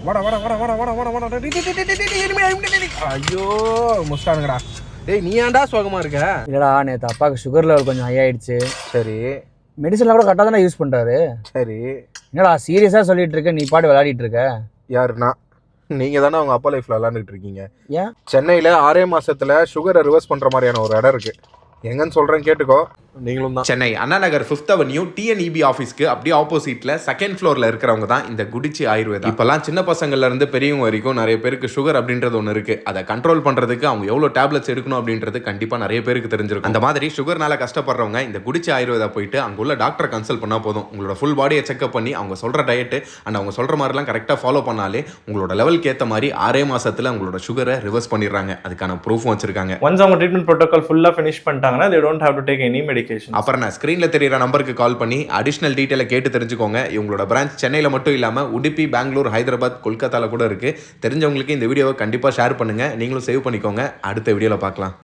வாடா வாடா வாடா வாடா வாடா வாடா வாடா. ஐயோ முஸ்டானுங்கடா. டேய் நீ ஏன்டா சோகமா இருக்க? இல்லடா நேற்று அப்பாவுக்கு சுகர் லெவல் கொஞ்சம் ஹை ஆயிடுச்சு. சரி மெடிசன்லாம் கூட கரெக்டாக தானே யூஸ் பண்ணுறாரு. சரி. என்னடா சீரியஸாக சொல்லிட்டு இருக்க, நீ பாட்டு விளையாடிட்டு இருக்க? யாருண்ணா? நீங்க தானே அவங்க அப்பா லைஃப்ல விளாண்டுட்டு இருக்கீங்க. ஏன்? சென்னையில 6 மாசத்துல சுகரை ரிவர்ஸ் பண்ற மாதிரியான ஒரு இடம் இருக்கு. எங்கன்னு சொல்றேன் கேட்டுக்கோ. நீங்களும் தான். Chennai Anna Nagar 5th avenue TNEB ஆஃபீஸ்க்கு அப்படியே ஆப்போசிட்ல 2nd ஃப்ளோர்ல இருக்கிறவங்க தான் இந்த குடிச்சி ஆயுர்வேதா. இப்பெல்லாம் சின்ன பசங்கள்ல இருந்து பெரியவங்க வரைக்கும் நிறைய பேருக்கு சுகர் அப்படின்றது ஒன்று இருக்கு. அதை கண்ட்ரோல் பண்றதுக்கு அவங்க எவ்வளோ டேப்லெட்ஸ் எடுக்கணும் அப்படின்றது கண்டிப்பா நிறைய பேருக்கு தெரிஞ்சிருக்கும். அந்த மாதிரி சுகர்னால கஷ்டப்படுறவங்க இந்த குடிச்சி ஆயுர்வேதா போயிட்டு அங்க உள்ள டாக்டரை கன்சல்ட் பண்ணா போதும். உங்களோட ஃபுல் பாடியை செக்அப் பண்ணி அவங்க சொல்ற டயட் அண்ட் அவங்க சொல்ற மாதிரிலாம் கரெக்டாக ஃபாலோ பண்ணாலே உங்களோட லெவலுக்கு ஏற்ற மாதிரி 6 மாசத்துல உங்களோட சுகரை ரிவர்ஸ் பண்ணிடுறாங்க. அதுக்கான ப்ரூஃபும் வச்சிருக்காங்க. ஒன்ஸ் அவங்க ட்ரீட்மெண்ட் ப்ரோட்டோகால் ஃபுல்லாக ஃபினிஷ் பண்ணிட்டாங்கன்னா they don't have to take any medication. அப்புறம் நான் ஸ்க்ரீனில் தெரியிற நம்பருக்கு கால் பண்ணி அடிஷ்னல் டீட்டெயிலை கேட்டு தெரிஞ்சுக்கோங்க. இவங்களோட பிரான்ச் சென்னையில் மட்டும் இல்லாமல் உடுப்பி, பெங்களூர், ஹைதராபாத், கொல்கத்தாவில் கூட இருக்குது. தெரிஞ்சவங்களுக்கு இந்த வீடியோவை கண்டிப்பாக ஷேர் பண்ணுங்கள். நீங்களும் சேவ் பண்ணிக்கோங்க. அடுத்த வீடியோவில் பார்க்கலாம்.